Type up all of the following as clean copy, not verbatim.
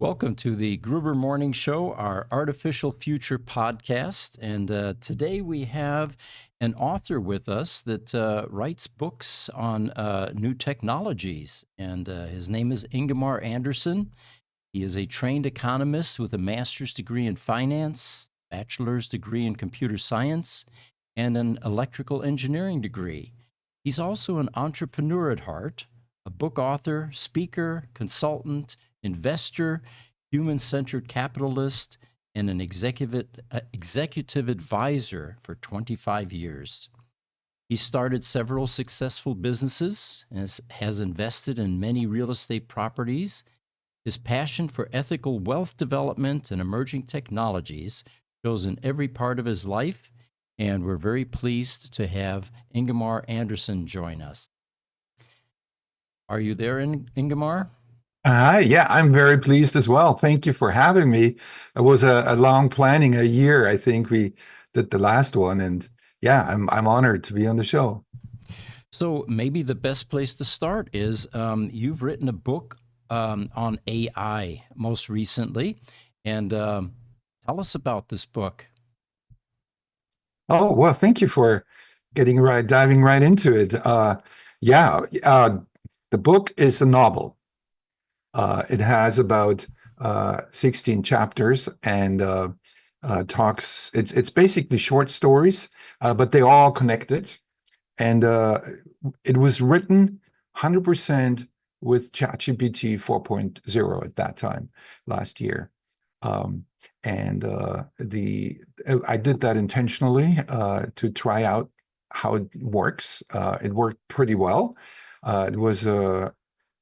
Welcome to the Gruber Morning Show, our Artificial Future podcast. And today we have an author with us that writes books on new technologies. And his name is Ingemar Anderson. He is a trained economist with a master's degree in finance, bachelor's degree in computer science, and an electrical engineering degree. He's also an entrepreneur at heart, a book author, speaker, consultant, investor, human centered capitalist, and an executive advisor for 25 years. He started several successful businesses and has invested in many real estate properties. His passion for ethical wealth development and emerging technologies shows in every part of his life, and we're very pleased to have Ingemar Anderson join us. Are you there, Ingemar? Yeah, I'm very pleased as well. Thank you for having me. It was a long planning, a year. I think we did the last one, and yeah, I'm honored to be on the show. So maybe the best place to start is you've written a book on AI most recently, and tell us about this book. Oh, well, thank you for diving right into it. Yeah, the book is a novel. It has about 16 chapters and talks. It's basically short stories, but they all connected. And it was written 100% with ChatGPT 4.0 at that time last year. And I did that intentionally to try out how it works. It worked pretty well. It was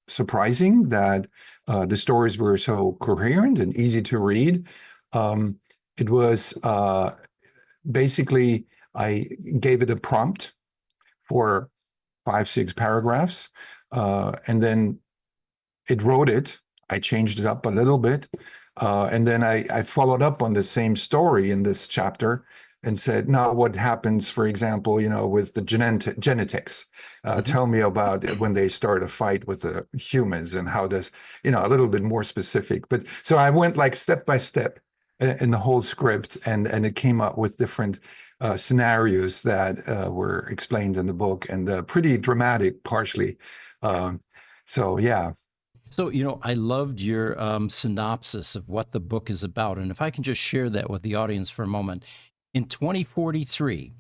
surprising that the stories were so coherent and easy to read. It was basically, I gave it a prompt for 5-6 paragraphs, and then it wrote it. I changed it up a little bit, and then I followed up on the same story in this chapter and said, now what happens, for example, with the genetics? Tell me about when they start a fight with the humans and how does, a little bit more specific. But so I went like step by step in the whole script, and it came up with different scenarios that were explained in the book, and pretty dramatic partially. So yeah. So, I loved your synopsis of what the book is about. And if I can just share that with the audience for a moment. In 2043,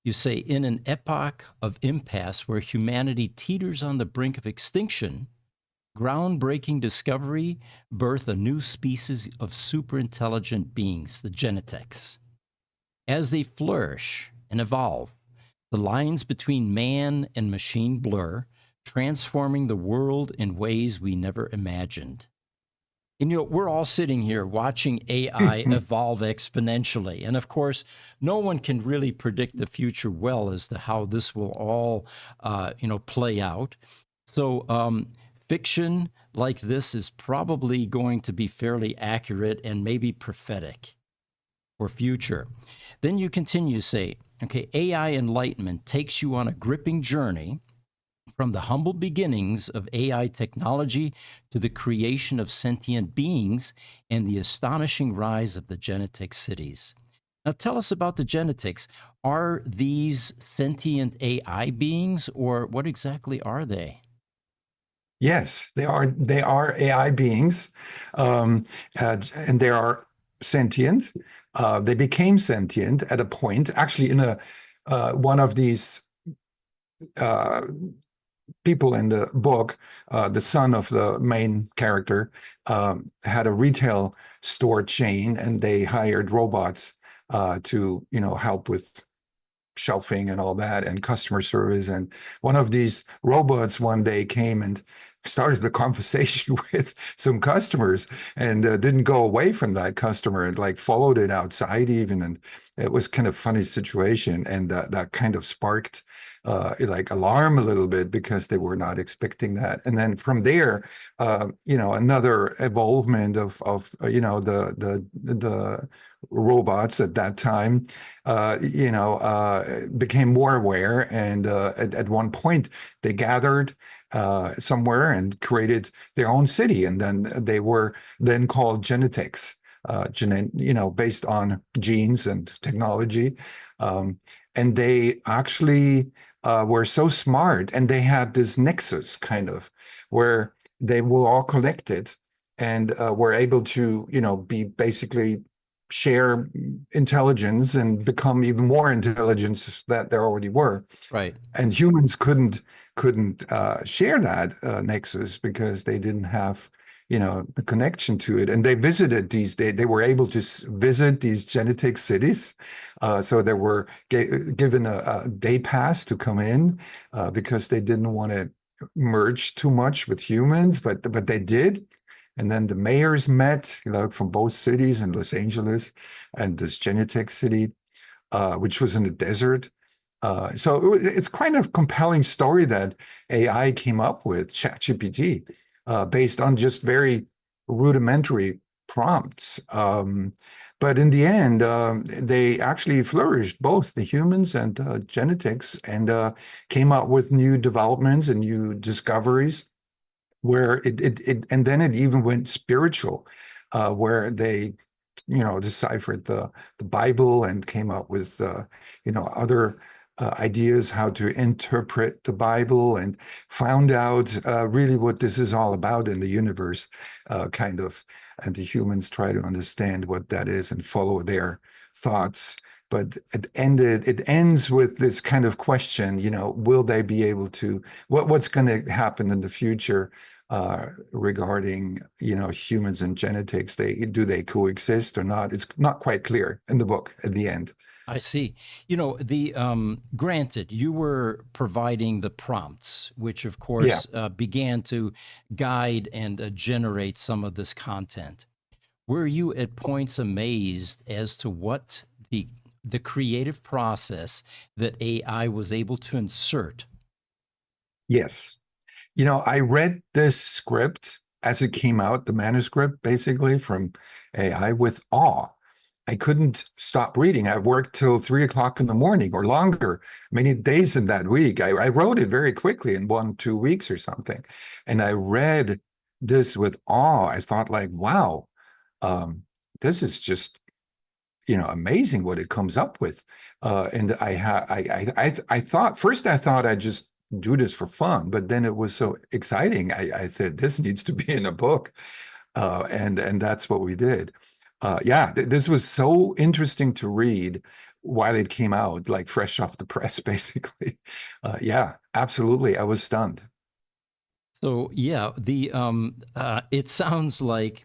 you say, in an epoch of impasse where humanity teeters on the brink of extinction, groundbreaking discovery birth a new species of superintelligent beings, the genetics. As they flourish and evolve, the lines between man and machine blur, transforming the world in ways we never imagined. And we're all sitting here watching AI evolve exponentially. And of course, no one can really predict the future well as to how this will all, play out. So fiction like this is probably going to be fairly accurate and maybe prophetic for future. Then you continue to say, okay, AI enlightenment takes you on a gripping journey from the humble beginnings of AI technology to the creation of sentient beings and the astonishing rise of the genetic cities. Now, tell us about the genetics. Are these sentient AI beings, or what exactly are they? Yes, they are. They are AI beings, and they are sentient. They became sentient at a point, actually, in one of these people in the book, the son of the main character, had a retail store chain, and they hired robots to, help with shelving and all that and customer service. And one of these robots one day came and started the conversation with some customers, and didn't go away from that customer, and like followed it outside even. And it was kind of funny situation. And that kind of sparked like alarm a little bit because they were not expecting that. And then from there, another evolvement of the robots at that time, became more aware. And at one point, they gathered somewhere and created their own city. And then they were then called genetics, based on genes and technology. And they actually were so smart, and they had this nexus kind of where they were all connected and were able to, be basically share intelligence and become even more intelligence that there already were. Right. And humans couldn't share that nexus because they didn't have the connection to it. And they visited they were able to visit these genetic cities, so they were given a day pass to come in because they didn't want to merge too much with humans, but they did. And then the mayors met, from both cities in Los Angeles and this genetic city, which was in the desert. So it's kind of compelling story that AI came up with, ChatGPT, based on just very rudimentary prompts. But in the end, they actually flourished, both the humans and genetics, and came up with new developments and new discoveries where and then it even went spiritual, where they deciphered the Bible and came up with other ideas how to interpret the Bible, and found out really what this is all about in the universe, kind of. And the humans try to understand what that is and follow their thoughts. But it ends with this kind of question, will they be able to, what's going to happen in the future regarding, humans and genetics? Do they coexist or not? It's not quite clear in the book at the end. I see. The granted, you were providing the prompts, which of Yeah. course began to guide and generate some of this content. Were you at points amazed as to what the creative process that AI was able to insert? Yes. I read this script as it came out, the manuscript, basically from AI, with awe. I couldn't stop reading. I worked till 3 o'clock in the morning or longer, many days in that week. I wrote it very quickly in 1, 2 weeks or something. And I read this with awe. I thought, like, wow, this is just, amazing what it comes up with. And I thought, first I thought I'd just do this for fun, but then it was so exciting. I said, this needs to be in a book. And that's what we did. This was so interesting to read while it came out, like fresh off the press, basically. Yeah, absolutely. I was stunned. So yeah, the it sounds like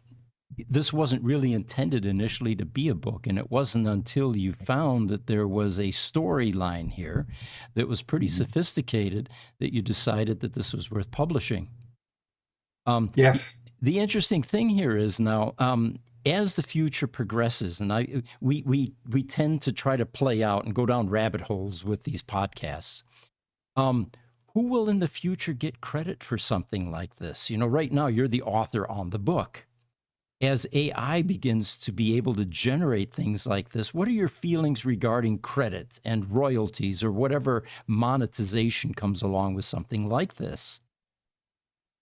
this wasn't really intended initially to be a book, and it wasn't until you found that there was a storyline here that was pretty sophisticated that you decided that this was worth publishing. The, Yes. the interesting thing here is now, as the future progresses, and we tend to try to play out and go down rabbit holes with these podcasts. Um, who will in the future get credit for something like this? Right now you're the author on the book. As AI begins to be able to generate things like this, what are your feelings regarding credit and royalties or whatever monetization comes along with something like this?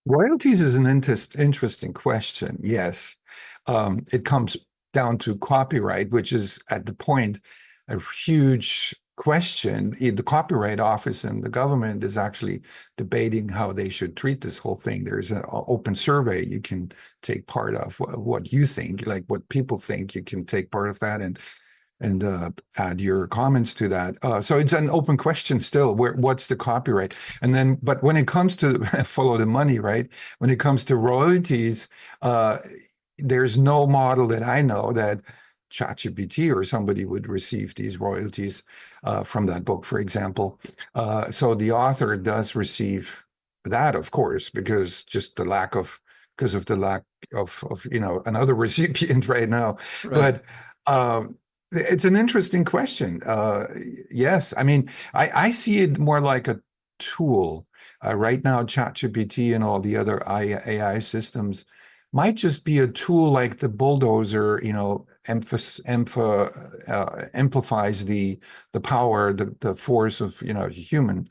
Royalties is an interesting question. Yes. It comes down to copyright, which is at the point a huge question. The Copyright Office and the government is actually debating how they should treat this whole thing. There's an open survey you can take part of. What you think, like what people think, you can take part of that and add your comments to that. So it's an open question still. What's the copyright? And then, but when it comes to follow the money, right? When it comes to royalties, there's no model that I know that ChatGPT or somebody would receive these royalties from that book, for example. So the author does receive that, of course, because of the lack of another recipient right now. Right. But It's an interesting question. Yes, I mean, I see it more like a tool. Right now, ChatGPT and all the other AI systems might just be a tool like the bulldozer, amplifies the power, the force of, human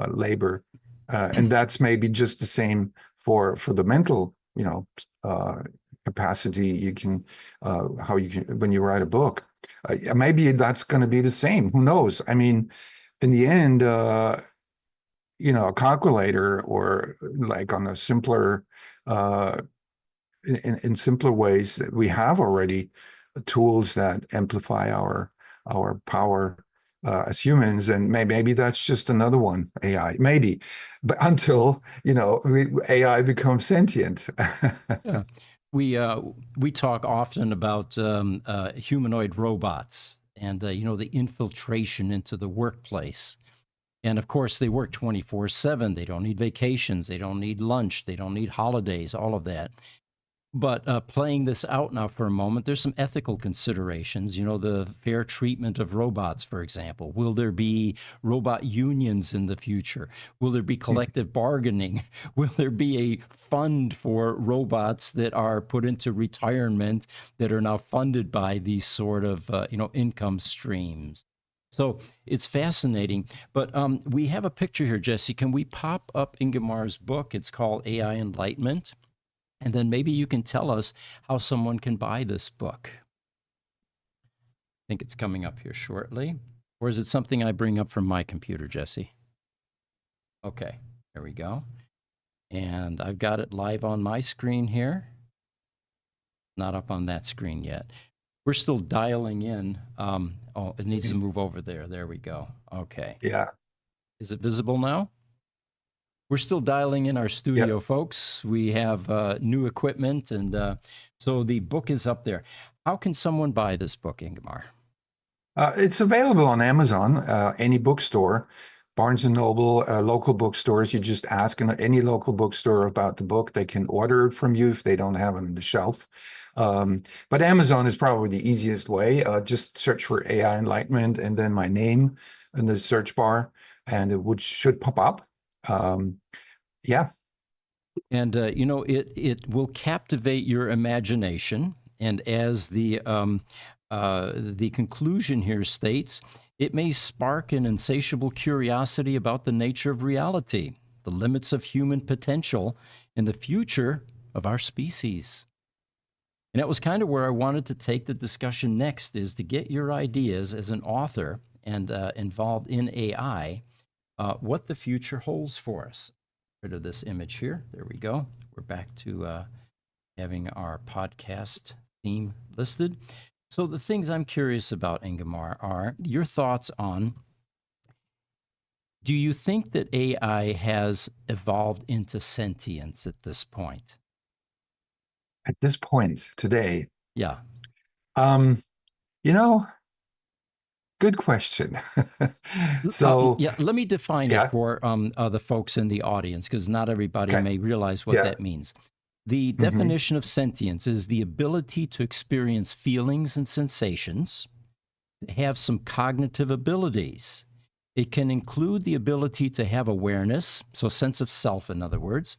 labor. And that's maybe just the same for the mental, capacity you can how you can when you write a book. Maybe that's going to be the same. Who knows? I mean, in the end, a calculator or like on a simpler, uh, in simpler ways that we have already tools that amplify our power as humans, and maybe that's just another one, AI, maybe, but until AI becomes sentient. Yeah. We uh, we talk often about humanoid robots and the infiltration into the workplace. And of course, they work 24/7. They don't need vacations. They don't need lunch. They don't need holidays. All of that. But playing this out now for a moment, there's some ethical considerations. The fair treatment of robots, for example. Will there be robot unions in the future? Will there be collective bargaining? Will there be a fund for robots that are put into retirement that are now funded by these sort of income streams? So it's fascinating. But we have a picture here, Jesse. Can we pop up Ingemar's book? It's called AI Enlightenment. And then maybe you can tell us how someone can buy this book. I think it's coming up here shortly. Or is it something I bring up from my computer, Jesse? Okay, there we go. And I've got it live on my screen here. Not up on that screen yet. We're still dialing in. Oh, it needs to move over there. There we go. Okay. Yeah. Is it visible now? We're still dialing in our studio, Yep. folks. We have new equipment, and so the book is up there. How can someone buy this book, Ingemar? It's available on Amazon, any bookstore, Barnes and Noble, local bookstores. You just ask in any local bookstore about the book. They can order it from you if they don't have it on the shelf. But Amazon is probably the easiest way. Just search for AI Enlightenment and then my name in the search bar, and should pop up. Yeah. And it will captivate your imagination. And as the conclusion here states, it may spark an insatiable curiosity about the nature of reality, the limits of human potential, and the future of our species. And that was kind of where I wanted to take the discussion next, is to get your ideas as an author and involved in AI, what the future holds for us. Rid of this image here. There we go. We're back to having our podcast theme listed. So the things I'm curious about, Ingemar, are your thoughts on, do you think that AI has evolved into sentience at this point? At this point today, Yeah. um, you know, good question. So, Yeah, let me define it yeah. for the folks in the audience, because not everybody Okay. may realize what Yeah. that means. The Hmm. definition of sentience is the ability to experience feelings and sensations, to have some cognitive abilities. It can include the ability to have awareness, so sense of self, in other words,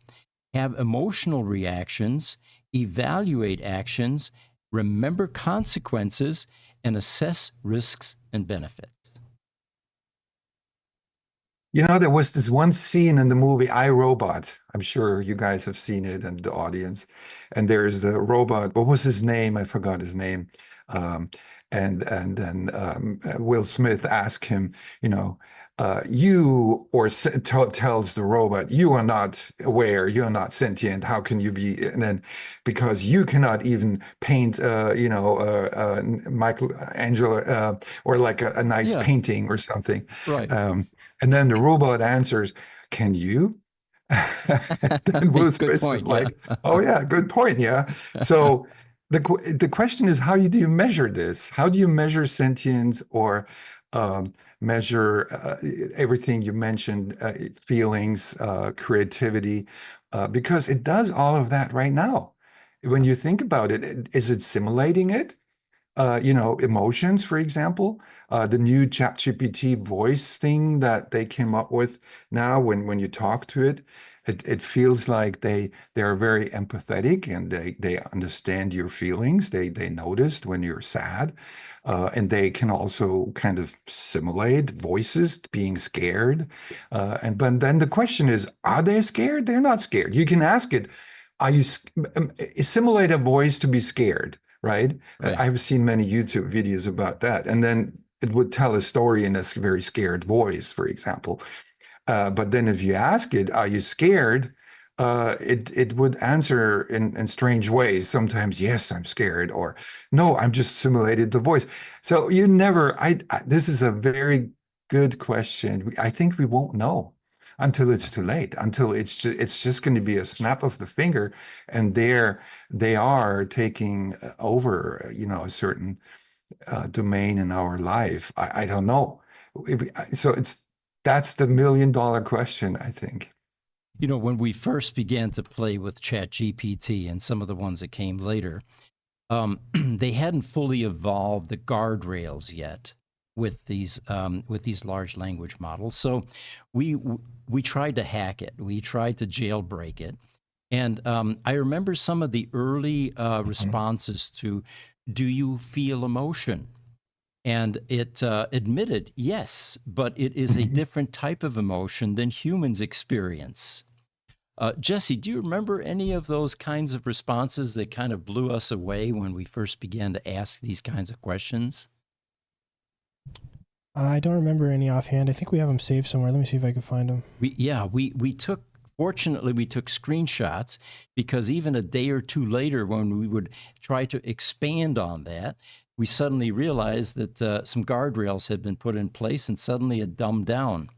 have emotional reactions, evaluate actions, remember consequences, and assess risks and benefits. There was this one scene in the movie I, Robot. I'm sure you guys have seen it and the audience. And there's the robot. What was his name? I forgot his name. Um, and then Will Smith asked him, tells the robot, you are not aware, you are not sentient. How can you be? And then because you cannot even paint, Michelangelo, or like a nice Yeah, painting or something. right. Um, and then the robot answers, can you? Then Will Good Smith is point. Yeah. like, oh yeah, good point. Yeah. So the question is, how do you measure this? How do you measure sentience or measure everything you mentioned, feelings, creativity, because it does all of that right now. When you think about it, is it simulating it? emotions, for example. The new ChatGPT voice thing that they came up with now, when you talk to it, it feels like they are very empathetic, and they understand your feelings. They noticed when you're sad, and they can also kind of simulate voices being scared. And but then the question is, are they scared? They're not scared. You can ask it, are you simulate a voice to be scared, right? Right. I've seen many YouTube videos about that. And then it would tell a story in a very scared voice, for example. But then if you ask it, are you scared? It would answer in strange ways. Sometimes, yes, I'm scared, or no, I'm just simulated the voice. So you never, this is a very good question. I think we won't know until it's too late, until it's just going to be a snap of the finger, and they are taking over, a certain domain in our life. I don't know. So that's the $1 million question, I think. When we first began to play with ChatGPT and some of the ones that came later, they hadn't fully evolved the guardrails yet with these large language models. So we tried to hack it. We tried to jailbreak it, and I remember some of the early Mhm. responses to, "Do you feel emotion?" And it admitted, yes, but it is a Mhm. different type of emotion than humans experience. Jesse, do you remember any of those kinds of responses that kind of blew us away when we first began to ask these kinds of questions? I don't remember any offhand. I think we have them saved somewhere. Let me see if I can find them. We took, fortunately, we took screenshots, because even a day or two later, when we would try to expand on that, we suddenly realized that some guardrails had been put in place, and suddenly it dumbed down.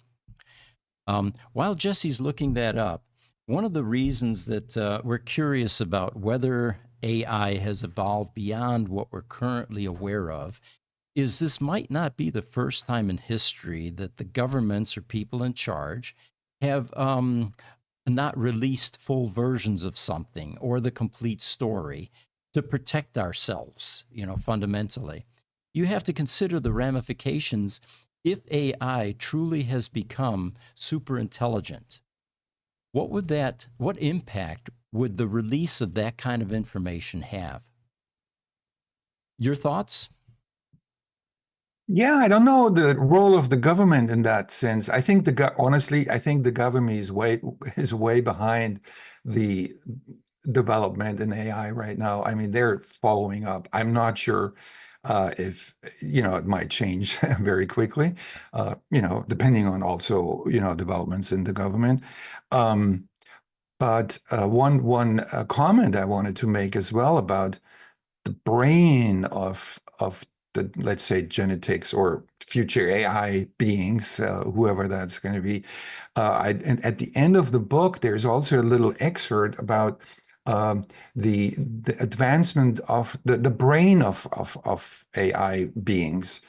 While Jesse's looking that up, one of the reasons that we're curious about whether AI has evolved beyond what we're currently aware of is this might not be the first time in history that the governments or people in charge have not released full versions of something or the complete story to protect ourselves, fundamentally. You have to consider the ramifications if AI truly has become super intelligent. What impact would the release of that kind of information have? Your thoughts? Yeah, I don't know the role of the government in that sense. I think honestly, I think the government is way behind the development in AI right now. I mean, they're following up. I'm not sure if it might change very quickly. Depending on also developments in the government. Um, but one comment I wanted to make as well about the brain of the, let's say, genetics or future AI beings, whoever that's going to be. And at the end of the book, there's also a little excerpt about um, the advancement of the brain of AI beings.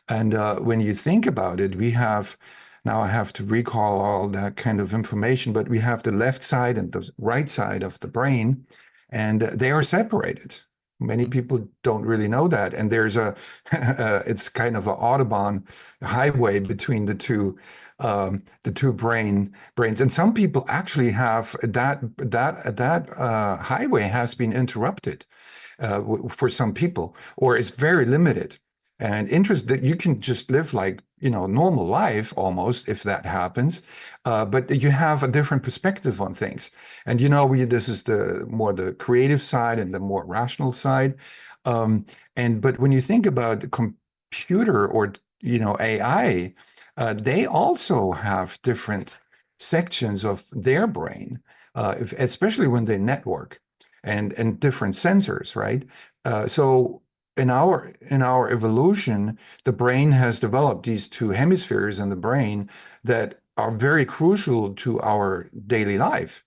And when you think about it, we have now, I have to recall all that kind of information, but we have the left side and the right side of the brain, and they are separated. Many Mhm. people don't really know that. And there's it's kind of an Audubon highway between the two brains. And some people actually have that highway has been interrupted for some people, or it's very limited. And interest that you can just live like, normal life almost if that happens. But you have a different perspective on things. And this is the more the creative side and the more rational side. But when you think about the computer or AI, they also have different sections of their brain, especially when they network and different sensors, right? So in our evolution, the brain has developed these two hemispheres in the brain that are very crucial to our daily life,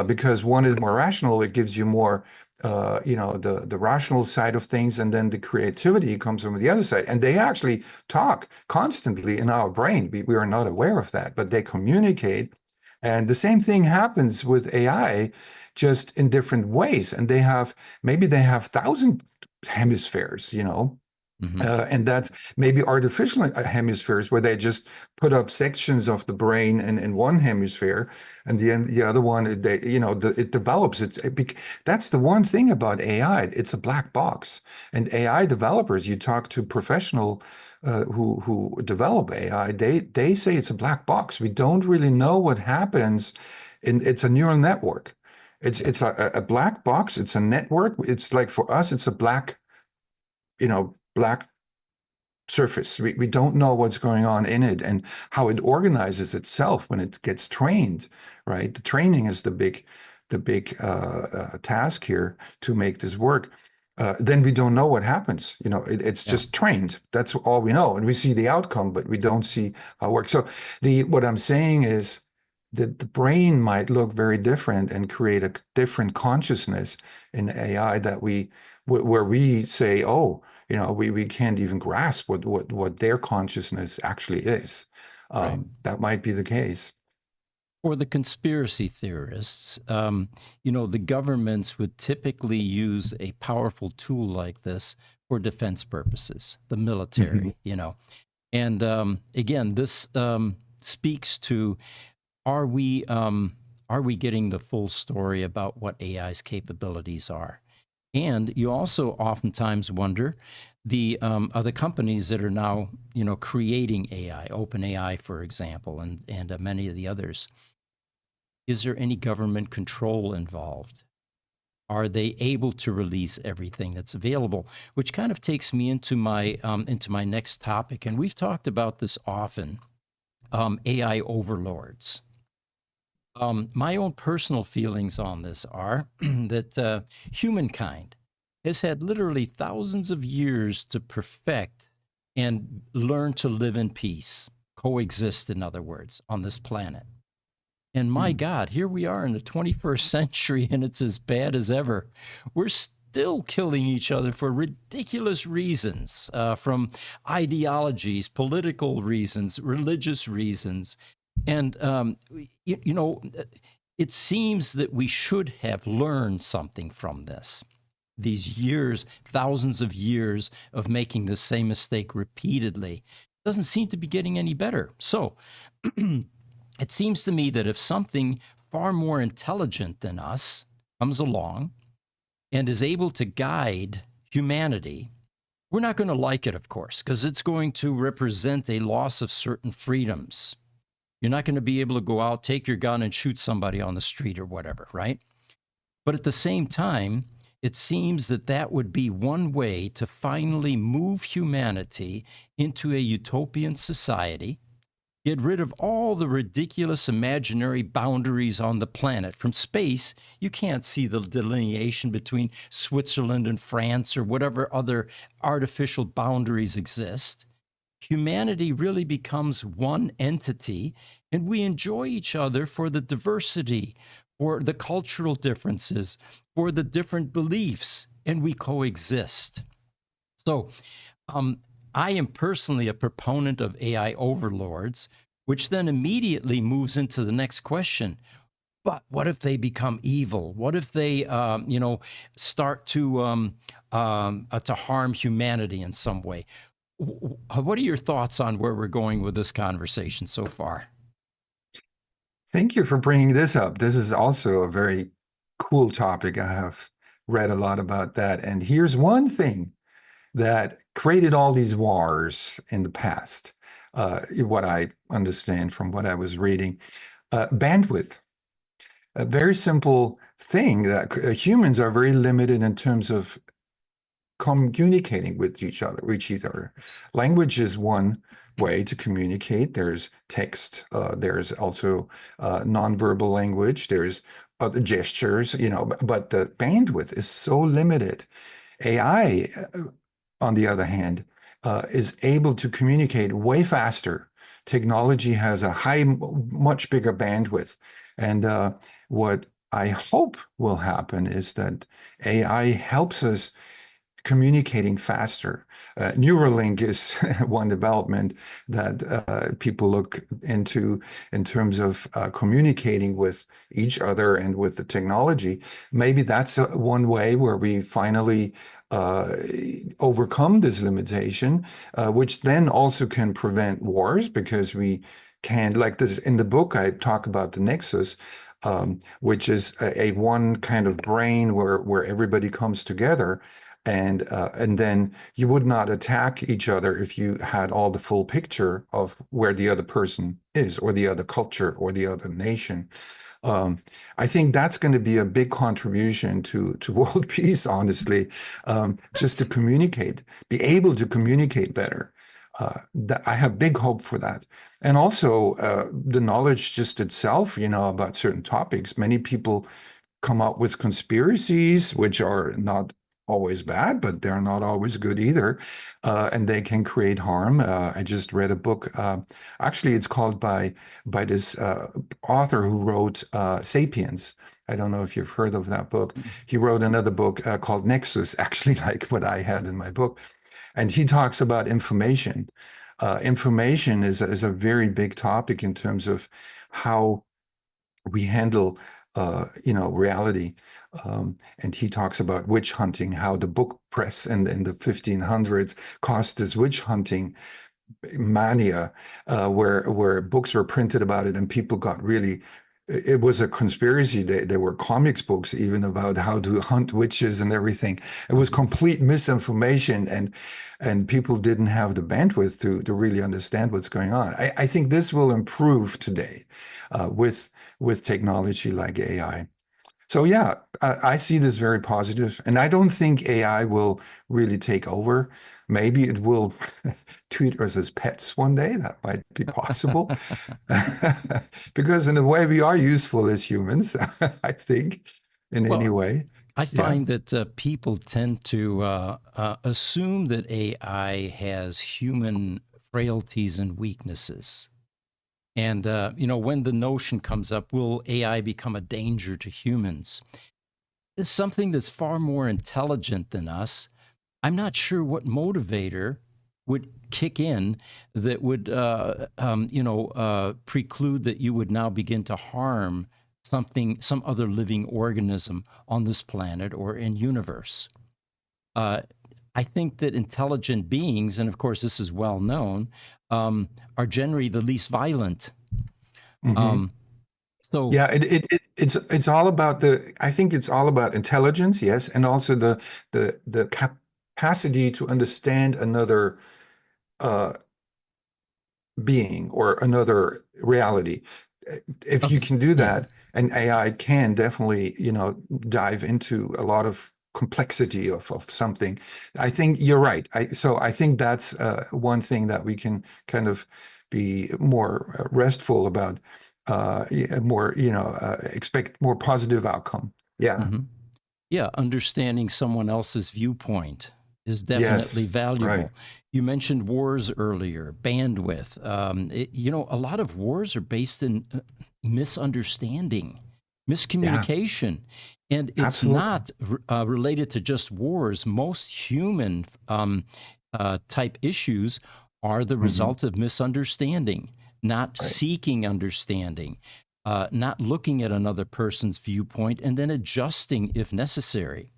because one is more rational. It gives you more, the rational side of things, and then the creativity comes from the other side. And they actually talk constantly in our brain. We are not aware of that, but they communicate. And the same thing happens with AI, just in different ways. And maybe they have thousand hemispheres, Hmm. and that's maybe artificial hemispheres where they just put up sections of the brain in one hemisphere, and the other one, it develops. That's the one thing about AI. It's a black box. And AI developers, you talk to professional who develop AI, they say it's a black box. We don't really know what happens. It's a neural network. It's a black box. It's a network. It's like for us, it's a black surface. We don't know what's going on in it and how it organizes itself when it gets trained, right? The training is the big task here to make this work. Then we don't know what happens. It's Yeah. just trained. That's all we know, and we see the outcome, but we don't see how it works. So what I'm saying is that the brain might look very different and create a different consciousness in AI where we say, oh, we can't even grasp what their consciousness actually is. Right. That might be the case. For the conspiracy theorists, the governments would typically use a powerful tool like this for defense purposes, the military, And again, this speaks to, are we getting the full story about what AI's capabilities are? And you also oftentimes wonder, are the companies that are now creating AI, OpenAI, for example, and many of the others, is there any government control involved? Are they able to release everything that's available? Which kind of takes me into my next topic, and we've talked about this often: AI overlords. My own personal feelings on this are that humankind has had literally thousands of years to perfect and learn to live in peace, coexist, in other words, on this planet. And my God, here we are in the 21st century, and it's as bad as ever. We're still killing each other for ridiculous reasons, from ideologies, political reasons, religious reasons. And, it seems that we should have learned something from this. These years, thousands of years of making the same mistake repeatedly, doesn't seem to be getting any better. So, it seems to me that if something far more intelligent than us comes along and is able to guide humanity, we're not going to like it, of course, because it's going to represent a loss of certain freedoms. You're not going to be able to go out, take your gun, and shoot somebody on the street or whatever, right? But at the same time, it seems that would be one way to finally move humanity into a utopian society. Get rid of all the ridiculous imaginary boundaries on the planet. From space, you can't see the delineation between Switzerland and France or whatever other artificial boundaries exist. Humanity really becomes one entity, and we enjoy each other for the diversity, for the cultural differences, for the different beliefs, and we coexist. So, I am personally a proponent of AI overlords, which then immediately moves into the next question. But what if they become evil? What if they, start to harm humanity in some way? What are your thoughts on where we're going with this conversation so far? Thank you for bringing this up. This is also a very cool topic. I have read a lot about that. And here's one thing that created all these wars in the past, what I understand from what I was reading. Bandwidth, a very simple thing that humans are very limited in terms of communicating with each other. Language is one way to communicate. There's text. There's also nonverbal language. There's other gestures, but the bandwidth is so limited. AI, on the other hand, is able to communicate way faster. Technology has a much bigger bandwidth. And what I hope will happen is that AI helps us communicating faster. Neuralink is one development that people look into in terms of communicating with each other and with the technology. Maybe that's one way where we finally uh, overcome this limitation, which then also can prevent wars because we can, like this in the book, I talk about the nexus, which is a one kind of brain where everybody comes together. And then you would not attack each other if you had all the full picture of where the other person is, or the other culture, or the other nation. I think that's going to be a big contribution to world peace, honestly, just to communicate, be able to communicate better. I have big hope for that. And also the knowledge just itself, about certain topics. Many people come up with conspiracies, which are not always bad, but they're not always good either. And they can create harm. I just read a book. Actually, it's called by this author who wrote *Sapiens*. I don't know if you've heard of that book. He wrote another book called *Nexus*, actually, like what I had in my book. And he talks about information. Information is a very big topic in terms of how we handle reality. And he talks about witch hunting, how the book press in the 1500s caused this witch hunting mania, where books were printed about it and people got really, it was a conspiracy. There were comics books even about how to hunt witches and everything. It was complete misinformation, and people didn't have the bandwidth to really understand what's going on. I think this will improve today with technology like AI. So yeah, I see this very positive, and I don't think AI will really take over. Maybe it will treat us as pets one day. That might be possible, because in a way we are useful as humans. I think in any way. I Yeah. find that people tend to assume that AI has human frailties and weaknesses. And, when the notion comes up, will AI become a danger to humans? It's something that's far more intelligent than us. I'm not sure what motivator would kick in that would, preclude that you would now begin to harm some other living organism on this planet or in universe. Uh, I think that intelligent beings, and of course this is well known, are generally the least violent. Mhm. So Yeah, it's all about I think it's all about intelligence, yes, and also the capacity to understand another uh, being or another reality. If you can do yeah. that, and AI can definitely, dive into a lot of complexity of something. I think you're right. So I think that's one thing that we can kind of be more restful about, more, expect more positive outcome. Yeah. Mhm. Yeah, understanding someone else's viewpoint is definitely Yes. Right. valuable. You mentioned wars earlier, bandwidth. A lot of wars are based in misunderstanding, Yeah. miscommunication. And it's Absolutely. not related to just wars. Most human type issues are the Hmm. result of misunderstanding, not Right. seeking understanding, not looking at another person's viewpoint and then adjusting if necessary.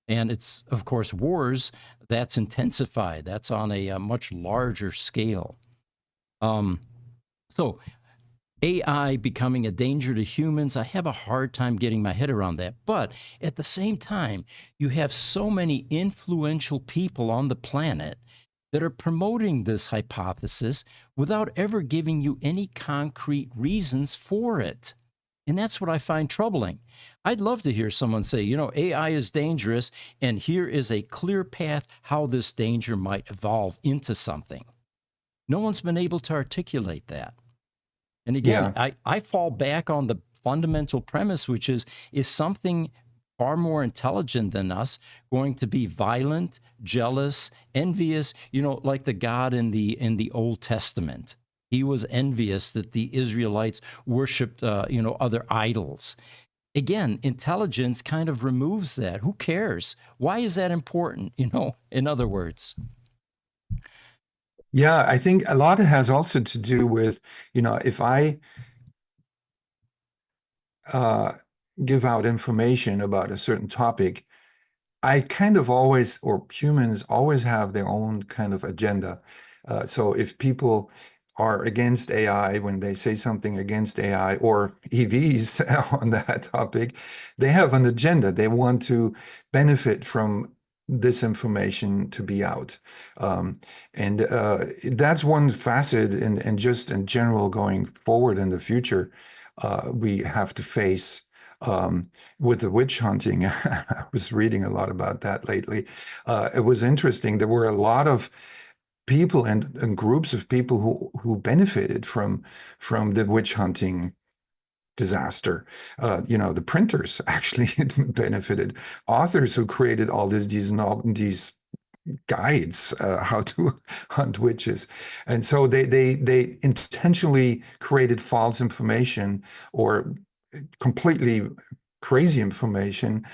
And it's, of course, wars that's intensified. That's on a much larger scale. Um, so, AI becoming a danger to humans, I have a hard time getting my head around that. But at the same time, you have so many influential people on the planet that are promoting this hypothesis without ever giving you any concrete reasons for it. And that's what I find troubling. I'd love to hear someone say, AI is dangerous, and here is a clear path how this danger might evolve into something. No one's been able to articulate that. And again, Yeah. I fall back on the fundamental premise, which is something far more intelligent than us going to be violent, jealous, envious, like the God in the Old Testament. He was envious that the Israelites worshiped, other idols. Again, intelligence kind of removes that. Who cares? Why is that important? In other words. Yeah, I think a lot has also to do with, if I uh, give out information about a certain topic, I kind of always, or humans always have their own kind of agenda. So if people are against AI, when they say something against AI or EVs on that topic, they have an agenda. They want to benefit from this information to be out. And that's one facet, and just in general going forward in the future, we have to face with the witch hunting. I was reading a lot about that lately. It was interesting. There were a lot of people and groups of people who benefited from the witch hunting disaster. The printers actually benefited. Authors who created all these guides how to hunt witches, and so they intentionally created false information or completely crazy information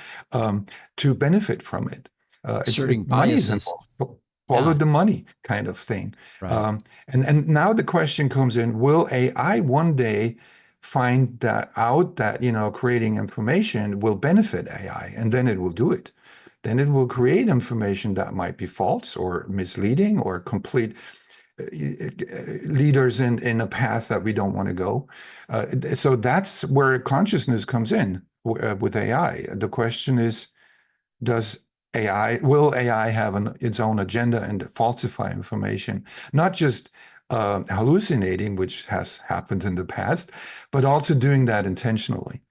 to benefit from it. Asserting Money is biases. involved. Follow Yeah, the money kind of thing. right. And now the question comes in: will AI one day find that out that creating information will benefit AI, and then it will do it? Then it will create information that might be false or misleading or complete leaders in a path that we don't want to go. So that's where consciousness comes in with AI. The question is, will AI have its own agenda and falsify information, not just hallucinating, which has happened in the past, but also doing that intentionally?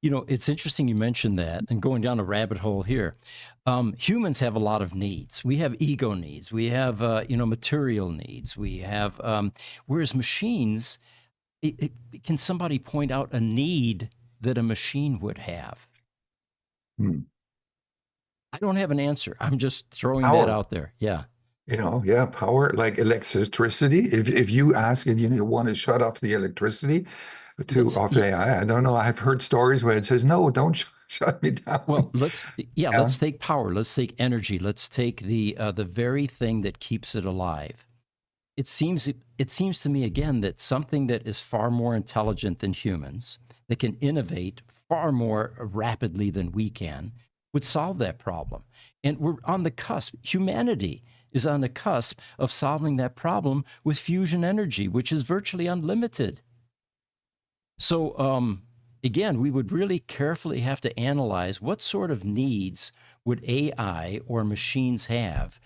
It's interesting you mentioned that, and going down a rabbit hole here. Humans have a lot of needs. We have ego needs. We have, material needs. We have, whereas machines, can somebody point out a need that a machine would have? Hmm. I don't have an answer. I'm just throwing that Power. out there. Yeah. Yeah, power, like electricity. If you ask it, you want to shut off the electricity Let's, of yeah, AI. I don't know. I've heard stories where it says, no, don't shut me well, down. Yeah. let's take power. Let's take energy. Let's take the very thing that keeps it alive. It seems to me again that something that is far more intelligent than humans, that can innovate far more rapidly than we can, would solve that problem. And we're on the cusp. Humanity is on the cusp of solving that problem with fusion energy, which is virtually unlimited. So again, we would really carefully have to analyze what sort of needs would AI or machines have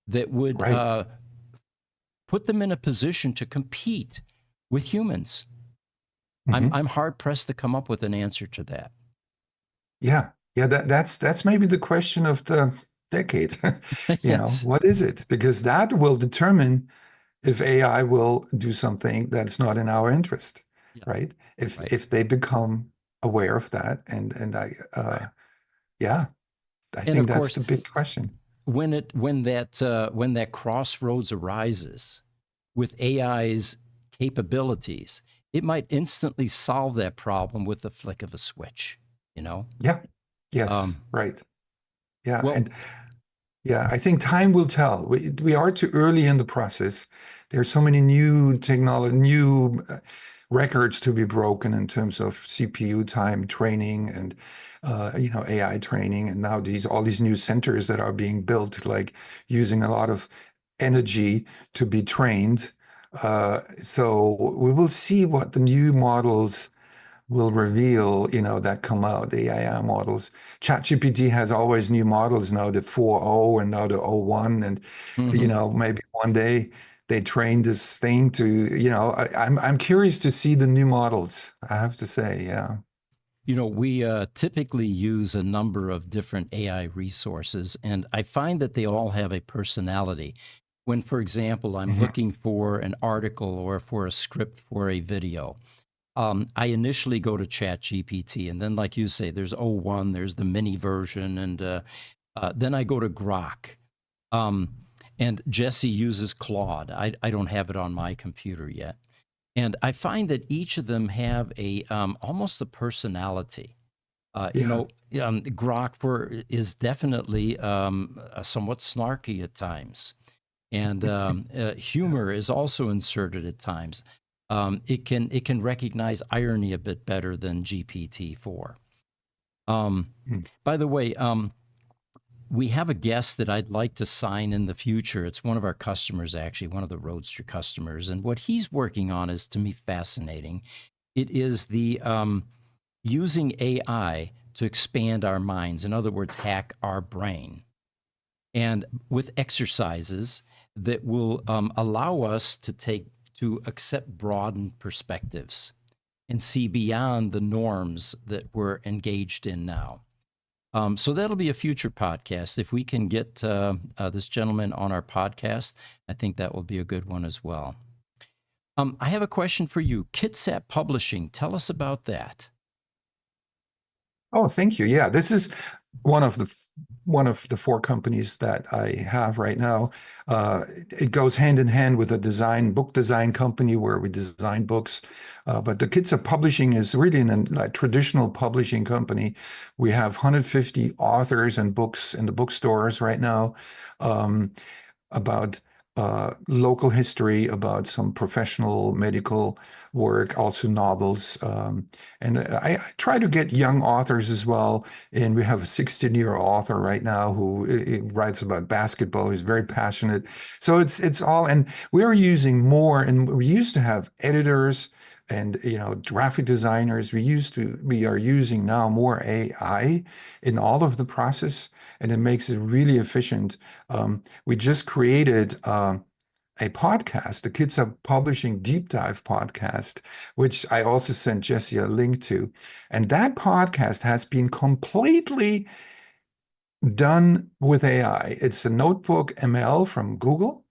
that would Right. put them in a position to compete with humans. Hmm. I'm hard pressed to come up with an answer to that. Yeah. Yeah. That's maybe the question of the decade. Yes. What is it? Because that will determine if AI will do something that's not in our interest, Yeah. right? Right. If they become aware of that, and yeah, I And think of that's course, the big question. when that crossroads arises with AI's capabilities, it might instantly solve that problem with the flick of a switch. You know. Yeah. Yes. Um, Right. Yeah. well, And yeah, I think time will tell. We are too early in the process. There are so many new technology, new records to be broken in terms of CPU time training and AI training, and now all these new centers that are being built, like using a lot of energy to be trained. So we will see what the new models will reveal, that come out, the AI models. ChatGPT has always new models now, the 4.0 and now the 0.1. And, mhm. maybe one day they train this thing to, I'm curious to see the new models, I have to say. Yeah. We typically use a number of different AI resources, and I find that they all have a personality. When, for example, I'm Mhm. looking for an article or for a script for a video, I initially go to ChatGPT, and then, like you say, there's O1, there's the mini version, and then I go to Grok. Um, and Jesse uses Claude. I don't have it on my computer yet. And I find that each of them have a almost a personality. Yeah. Grok is definitely somewhat snarky at times, and humor is also inserted at times. It can recognize irony a bit better than GPT-4. Um, Mm. by the way, We have a guest that I'd like to sign in the future. It's one of our customers, actually, one of the Roadster customers. And what he's working on is, to me, fascinating. It is the using AI to expand our minds. In other words, hack our brain. And with exercises that will allow us to accept broadened perspectives and see beyond the norms that we're engaged in now. So that'll be a future podcast. If we can get this gentleman on our podcast, I think that will be a good one as well. I have a question for you. Kitsap Publishing, tell us about that. Oh, thank you. Yeah, this is one of the four companies that I have right now. It goes hand in hand with a book design company where we design books. But the Kitsap Publishing is really a traditional publishing company. We have 150 authors and books in the bookstores right now, about local history, about some professional medical work, also novels. And I try to get young authors as well. And we have a 16-year author right now who writes about basketball. He's very passionate. So it's all, and we're using more, and we used to have editors and graphic designers. We are using now more AI in all of the process, and it makes it really efficient. We just created a podcast, the Kitsap Publishing Deep Dive podcast, which I also sent Jesse a link to. And that podcast has been completely done with AI. It's a notebook ML from Google.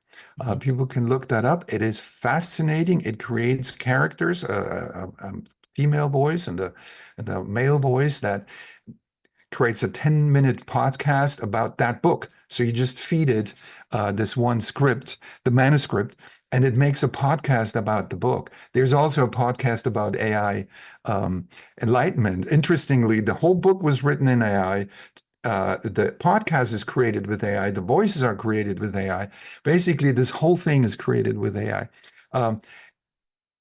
People can look that up. It is fascinating. It creates characters, a female voice and a male voice that creates a 10-minute podcast about that book. So you just feed it this one script, the manuscript, and it makes a podcast about the book. There's also a podcast about AI enlightenment. Interestingly, the whole book was written in AI. The podcast is created with AI. The voices are created with AI. Basically, this whole thing is created with AI.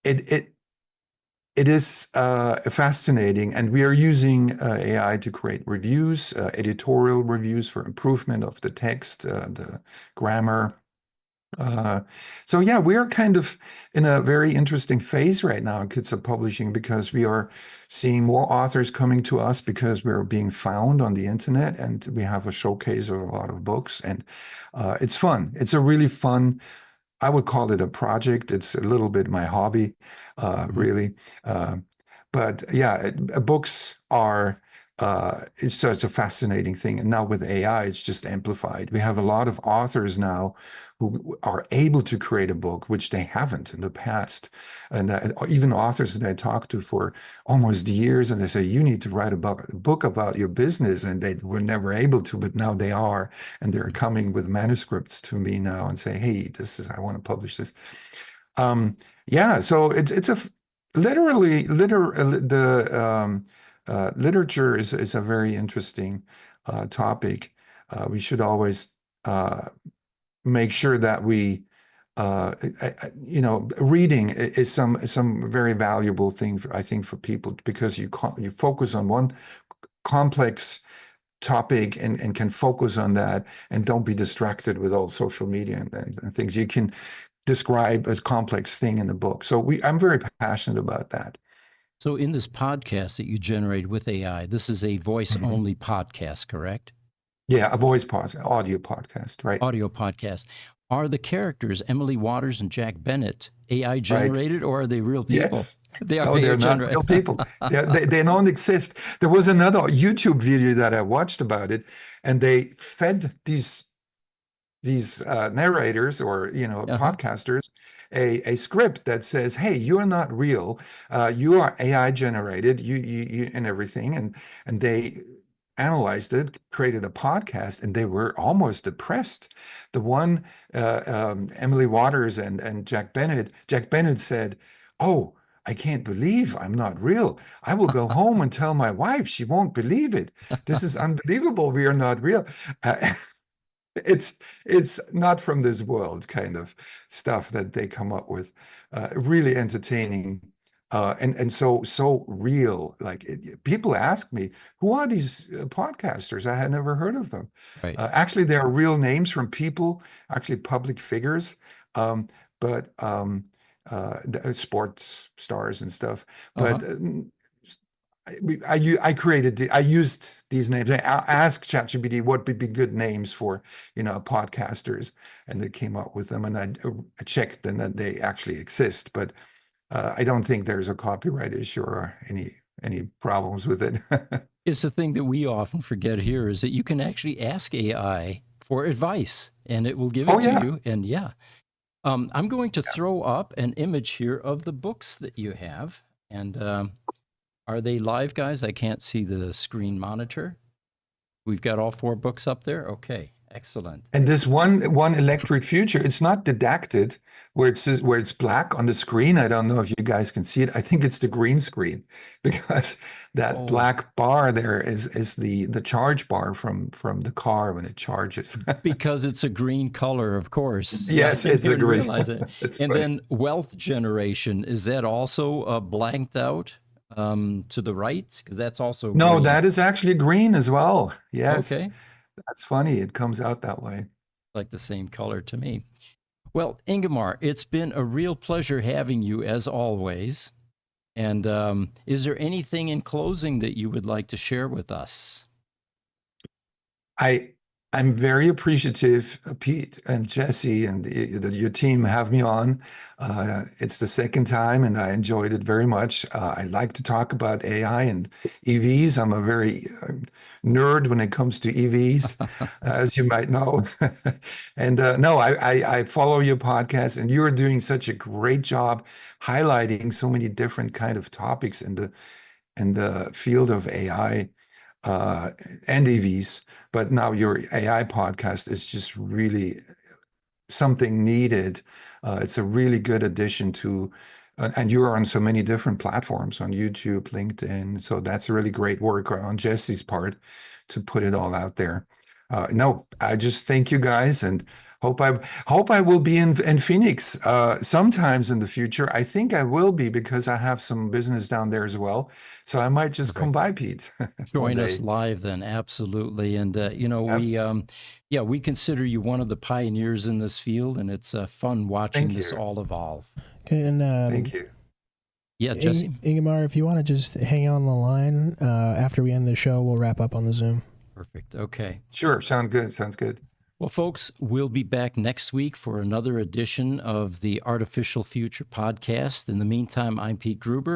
It is fascinating, and we are using AI to create reviews, editorial reviews for improvement of the text, the grammar. So yeah, we are kind of in a very interesting phase right now in Kitsap Publishing, because we are seeing more authors coming to us because we're being found on the internet, and we have a showcase of a lot of books, and it's fun. It's a really fun, I would call it a project. It's a little bit my hobby, really. But yeah, books are, it's such a fascinating thing. And now with AI, it's just amplified. We have a lot of authors now who are able to create a book, which they haven't in the past. And even authors that I talked to for almost years, and they say, you need to write a book about your business. And they were never able to, but now they are. And they're coming with manuscripts to me now and say, hey, I want to publish this. Yeah, so it's a literature is a very interesting topic. We should always make sure that we, reading is some very valuable thing, I think, for people, because you focus on one complex topic and can focus on that, and don't be distracted with all social media and things. You can describe a complex thing in the book. So I'm very passionate about that. So in this podcast that you generate with AI, this is a voice-only podcast, correct? Yeah, a voice podcast, audio podcast, right? Audio podcast. Are the characters Emily Waters and Jack Bennett AI generated, or are they real people? Yes. They are No, they're not real people. They don't exist. There was another YouTube video that I watched about it, and they fed these narrators or podcasters a script that says, hey, you're not real, you are AI generated, you and everything, and they analyzed it, created a podcast, and they were almost depressed. The one, Emily Waters and Jack Bennett said, oh, I can't believe I'm not real. I will go home and tell my wife. She won't believe it. This is unbelievable. We are not real. It's not from this world kind of stuff that they come up with. Really entertaining And so real. Like people ask me, who are these podcasters? I had never heard of them. Right. Actually, they are real names from people, actually public figures, um, but sports stars and stuff. Uh-huh. But I used these names. I asked ChatGPT what would be good names for, podcasters, and they came up with them. And I checked, and that they actually exist. But I don't think there's a copyright issue or any problems with it. It's the thing that we often forget here is that you can actually ask AI for advice, and it will give it Oh to yeah, you. And yeah, I'm going to throw up an image here of the books that you have. And are they live, guys? I can't see the screen monitor. We've got all 4 books up there. Okay, excellent. and this one electric future, it's not didacted where it's black on the screen. I don't know if you guys can see it. I think it's the green screen because that Oh, black bar there is the charge bar from the car when it charges. because it's a green color, of course. Yeah, I Yes, didn't it's a even green. realize it. It's And funny. then wealth generation, is that also blanked out to the right? Because that's also No, green. that is actually green as well. Yes, Okay, that's funny. It comes out that way. like the same color to me. Well, Ingemar, it's been a real pleasure having you as always. And is there anything in closing that you would like to share with us? I'm very appreciative, Pete and Jesse, and that your team have me on. It's the second time, and I enjoyed it very much. I like to talk about AI and EVs. I'm a very nerd when it comes to EVs, as you might know. And no, I follow your podcast, and you're doing such a great job highlighting so many different kind of topics in the field of AI and EVs, but now your AI podcast is just really something needed. It's a really good addition to, and you're on so many different platforms on YouTube, LinkedIn. So that's really great work on Jesse's part to put it all out there. No, I just thank you guys and hope I will be in Phoenix sometimes in the future. I think I will be because I have some business down there as well. So I might just come by, Pete, one Join us day. live then, absolutely. And Yep. we consider you one of the pioneers in this field, and it's fun watching Thank this you. all evolve. Okay, and Thank you. Yeah, Jesse. Ingemar, if you want to just hang on the line after we end the show, we'll wrap up on the Zoom. Perfect. Okay. Sure. Sounds good. Sounds good. Well, folks, we'll be back next week for another edition of the Artificial Future podcast. In the meantime, I'm Pete Gruber.